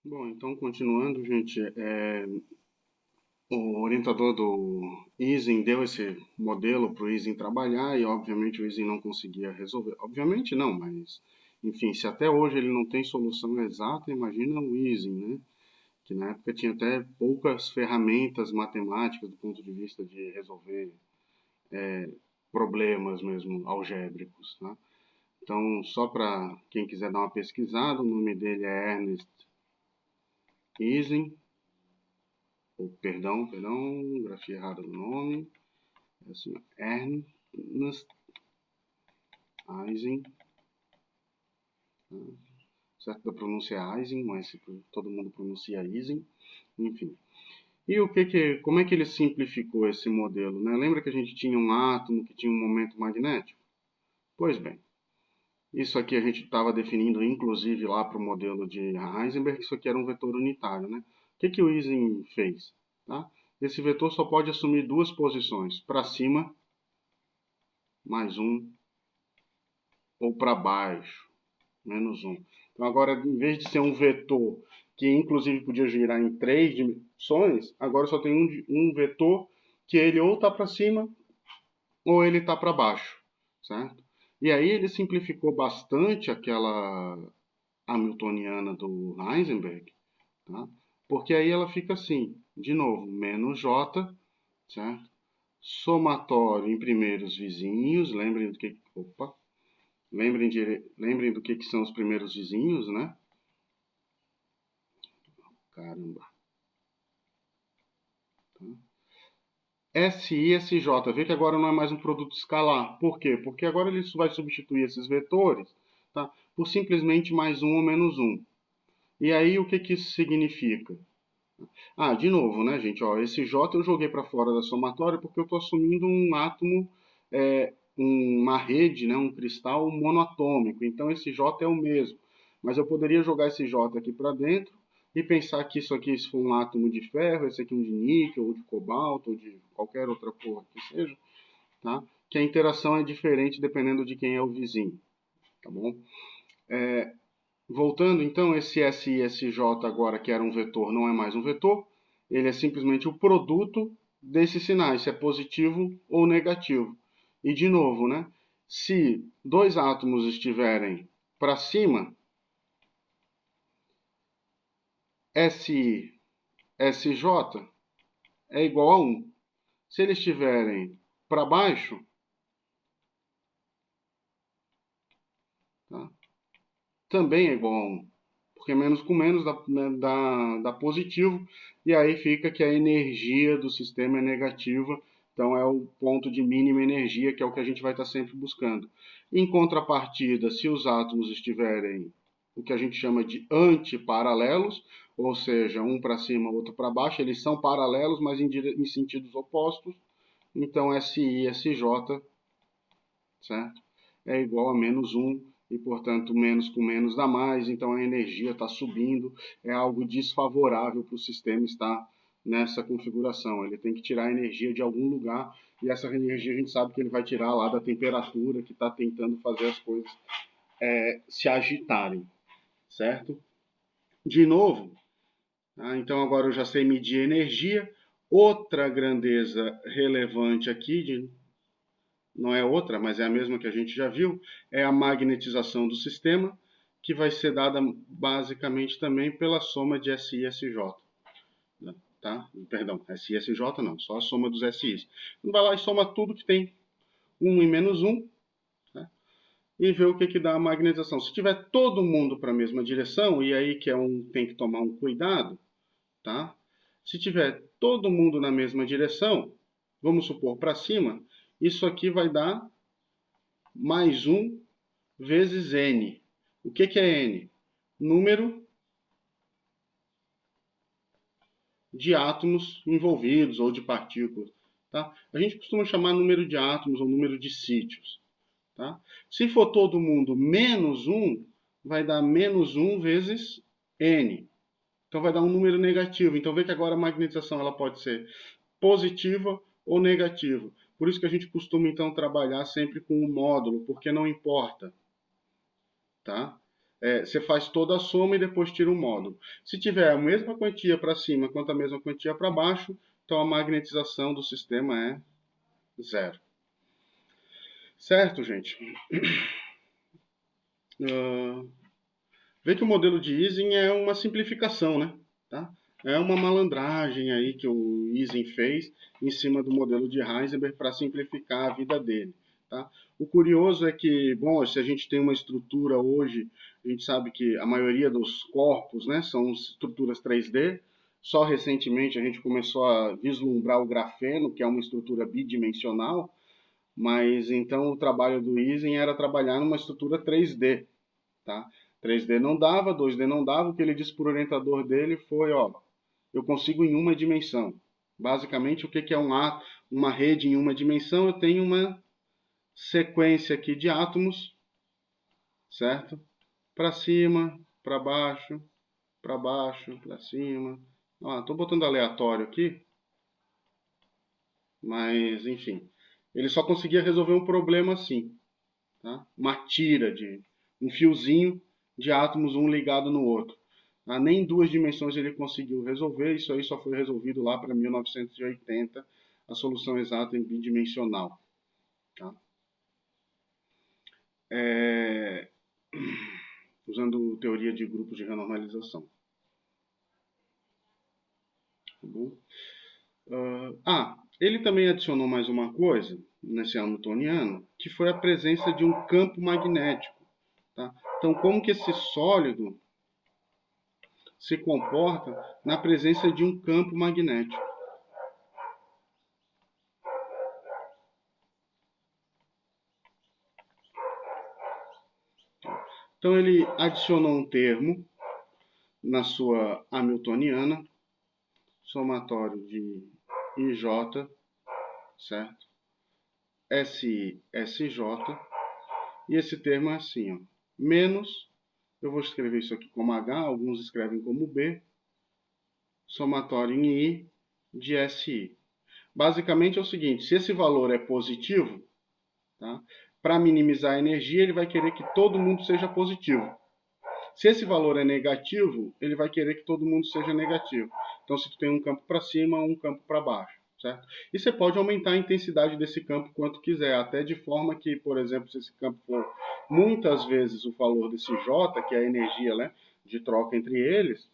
Bom, então continuando, gente, o orientador do Ising deu esse modelo para o Ising trabalhar e, obviamente, o Ising não conseguia resolver. Obviamente não, mas, enfim, se até hoje ele não tem solução exata, imagina o Ising, né? Que na época tinha até poucas ferramentas matemáticas do ponto de vista de resolver problemas mesmo algébricos, tá? Então, só para quem quiser dar uma pesquisada, o nome dele é Ernest Ising. Perdão, grafia errada do nome. É assim, Ernst Eising, certo? Da pronúncia é Eising, mas todo mundo pronuncia Ising, enfim. E como é que ele simplificou esse modelo, né? Lembra que a gente tinha um átomo que tinha um momento magnético? Pois bem, isso aqui a gente estava definindo, inclusive, lá para o modelo de Heisenberg, isso aqui era um vetor unitário, né? O que o Ising fez? Tá? Esse vetor só pode assumir duas posições, para cima, mais um, ou para baixo, menos um. Então, agora, em vez de ser um vetor que inclusive podia girar em três dimensões, agora só tem um vetor que ele ou está para cima ou ele está para baixo, certo? E aí ele simplificou bastante aquela hamiltoniana do Heisenberg, tá? Porque aí ela fica assim, de novo, menos j, certo? Somatório em primeiros vizinhos, lembrem do que, opa, lembrem do que são os primeiros vizinhos, né? Caramba. S I S J, vê que agora não é mais um produto escalar. Por quê? Porque agora ele vai substituir esses vetores, tá, por simplesmente mais um ou menos um. E aí o que isso significa? Ah, de novo, né, gente? Ó, esse J eu joguei para fora da somatória porque eu estou assumindo um átomo, uma rede, né, um cristal monoatômico. Então esse J é o mesmo. Mas eu poderia jogar esse J aqui para dentro e pensar que isso aqui se for um átomo de ferro, esse aqui um de níquel, ou de cobalto, ou de qualquer outra cor que seja, tá? Que a interação é diferente dependendo de quem é o vizinho, tá bom? Voltando, então, esse S e esse J agora, que era um vetor, não é mais um vetor, ele é simplesmente o produto desses sinais, se é positivo ou negativo. E, de novo, né, se dois átomos estiverem para cima, Si, Sj é igual a 1. Se eles estiverem para baixo, tá, também é igual a 1. Porque menos com menos dá positivo, e aí fica que a energia do sistema é negativa, então é o ponto de mínima energia, que é o que a gente vai estar sempre buscando. Em contrapartida, se os átomos estiverem o que a gente chama de antiparalelos, ou seja, um para cima, outro para baixo, eles são paralelos, mas em sentidos opostos, então SI e SJ, certo? É igual a menos um, e portanto menos com menos dá mais, então a energia está subindo, é algo desfavorável para o sistema estar nessa configuração. Ele tem que tirar energia de algum lugar, e essa energia a gente sabe que ele vai tirar lá da temperatura que está tentando fazer as coisas se agitarem, certo? De novo, tá? Então agora eu já sei medir energia. Outra grandeza relevante aqui não é outra, mas é a mesma que a gente já viu, é a magnetização do sistema, que vai ser dada basicamente também pela soma de SI e SJ. Tá? Perdão, SI e SJ não, só a soma dos SIs. Então vai lá e soma tudo que tem 1 e menos 1, tá? E vê o que dá a magnetização. Se tiver todo mundo para a mesma direção, e aí que tem que tomar um cuidado, tá? Se tiver todo mundo na mesma direção, vamos supor para cima, isso aqui vai dar mais um vezes n. O que é n? Número de átomos envolvidos ou de partículas. Tá? A gente costuma chamar número de átomos ou número de sítios. Tá? Se for todo mundo menos 1, vai dar menos 1 vezes n. Então vai dar um número negativo. Então vê que agora a magnetização ela pode ser positiva ou negativa. Por isso que a gente costuma então trabalhar sempre com o módulo, porque não importa. Tá? você faz toda a soma e depois tira o módulo. Se tiver a mesma quantia para cima quanto a mesma quantia para baixo, então a magnetização do sistema é zero. Certo, gente? Vê que o modelo de Ising é uma simplificação, né? Tá? É uma malandragem aí que o Ising fez em cima do modelo de Heisenberg para simplificar a vida dele. Tá? O curioso é que, bom, se a gente tem uma estrutura hoje, a gente sabe que a maioria dos corpos, né, são estruturas 3D. Só recentemente a gente começou a vislumbrar o grafeno, que é uma estrutura bidimensional, mas então o trabalho do Ising era trabalhar numa estrutura 3D. Tá? 3D não dava, 2D não dava, o que ele disse para o orientador dele foi, ó, eu consigo em uma dimensão. Basicamente, o que é uma rede em uma dimensão? Eu tenho uma sequência aqui de átomos, certo? Para cima, para baixo, para cima. Estou botando aleatório aqui, mas enfim. Ele só conseguia resolver um problema assim, tá? Uma tira de um fiozinho de átomos um ligado no outro. Nem em duas dimensões ele conseguiu resolver, isso aí só foi resolvido lá para 1980, a solução exata em bidimensional. Tá? Usando teoria de grupos de renormalização. Tá bom? Ele também adicionou mais uma coisa nesse hamiltoniano, que foi a presença de um campo magnético. Tá? Então, como que esse sólido se comporta na presença de um campo magnético? Então, ele adicionou um termo na sua hamiltoniana, somatório de IJ, certo? SJ, e esse termo é assim, ó, menos, eu vou escrever isso aqui como H, alguns escrevem como B, somatório em I de SI. Basicamente é o seguinte, se esse valor é positivo, tá? Para minimizar a energia, ele vai querer que todo mundo seja positivo. Se esse valor é negativo, ele vai querer que todo mundo seja negativo. Então, se tu tem um campo para cima, um campo para baixo, certo? E você pode aumentar a intensidade desse campo quanto quiser, até de forma que, por exemplo, se esse campo for muitas vezes o valor desse J, que é a energia, né, de troca entre eles,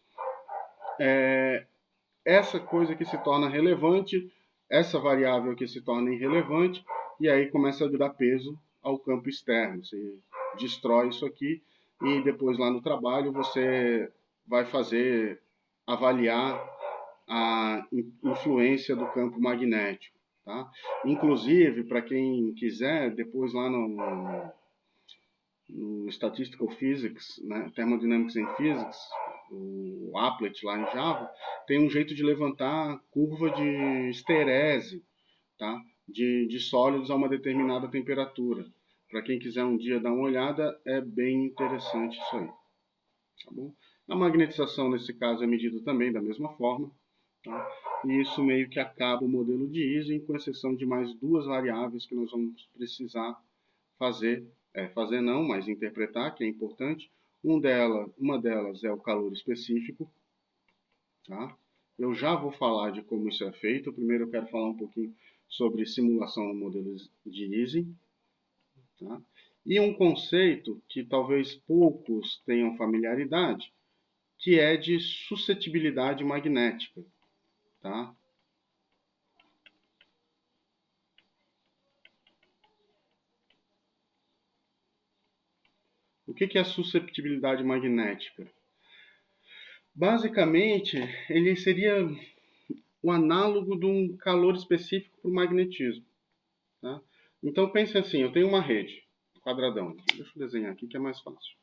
essa coisa que se torna relevante, essa variável que se torna irrelevante, e aí começa a dar peso ao campo externo. Você destrói isso aqui e depois lá no trabalho você vai fazer avaliar a influência do campo magnético. Tá? Inclusive, para quem quiser, depois lá no Statistical Physics, né, Thermodynamics and Physics, o applet lá em Java, tem um jeito de levantar curva de esterese, tá? De sólidos a uma determinada temperatura. Para quem quiser um dia dar uma olhada, é bem interessante isso aí. Tá bom? A magnetização, nesse caso, é medida também da mesma forma. Tá? E isso meio que acaba o modelo de Ising, com exceção de mais duas variáveis que nós vamos precisar fazer não, mas interpretar, que é importante. Uma delas é o calor específico. Tá? Eu já vou falar de como isso é feito. Primeiro eu quero falar um pouquinho sobre simulação no modelo de Ising. Tá? E um conceito que talvez poucos tenham familiaridade, que é de suscetibilidade magnética. Tá? O que é a susceptibilidade magnética? Basicamente, ele seria o análogo de um calor específico para o magnetismo. Tá? Então pense assim, eu tenho uma rede, quadradão. Deixa eu desenhar aqui que é mais fácil.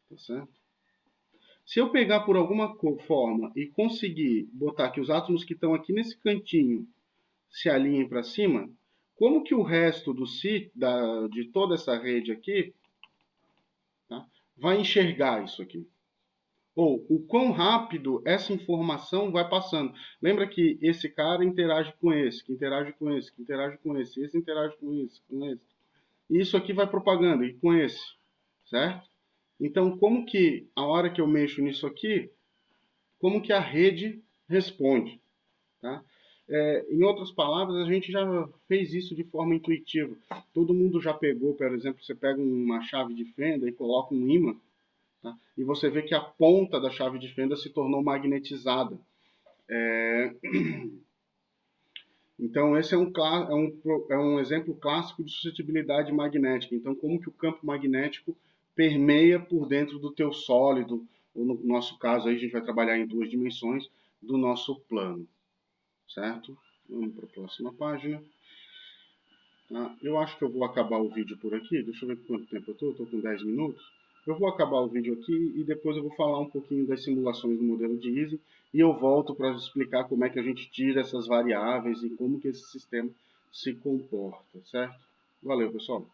Tá certo? Se eu pegar por alguma forma e conseguir botar que os átomos que estão aqui nesse cantinho se alinhem para cima, como que o resto de toda essa rede aqui, tá, vai enxergar isso aqui? Ou o quão rápido essa informação vai passando. Lembra que esse cara interage com esse, que interage com esse, que interage com esse interage com esse, com esse. e isso aqui vai propagando, e com esse, certo? Então, como que, a hora que eu mexo nisso aqui, como que a rede responde, tá? Em outras palavras, a gente já fez isso de forma intuitiva. Todo mundo já pegou, por exemplo, você pega uma chave de fenda e coloca um ímã, tá? E você vê que a ponta da chave de fenda se tornou magnetizada. Então, esse é um exemplo clássico de suscetibilidade magnética. Então, como que o campo magnético permeia por dentro do teu sólido, ou no nosso caso, aí a gente vai trabalhar em 2 dimensões, do nosso plano, certo? Vamos para a próxima página. Tá? Eu acho que eu vou acabar o vídeo por aqui. Deixa eu ver quanto tempo eu estou com 10 minutos. Eu vou acabar o vídeo aqui e depois eu vou falar um pouquinho das simulações do modelo de Ising e eu volto para explicar como é que a gente tira essas variáveis e como que esse sistema se comporta, certo? Valeu, pessoal!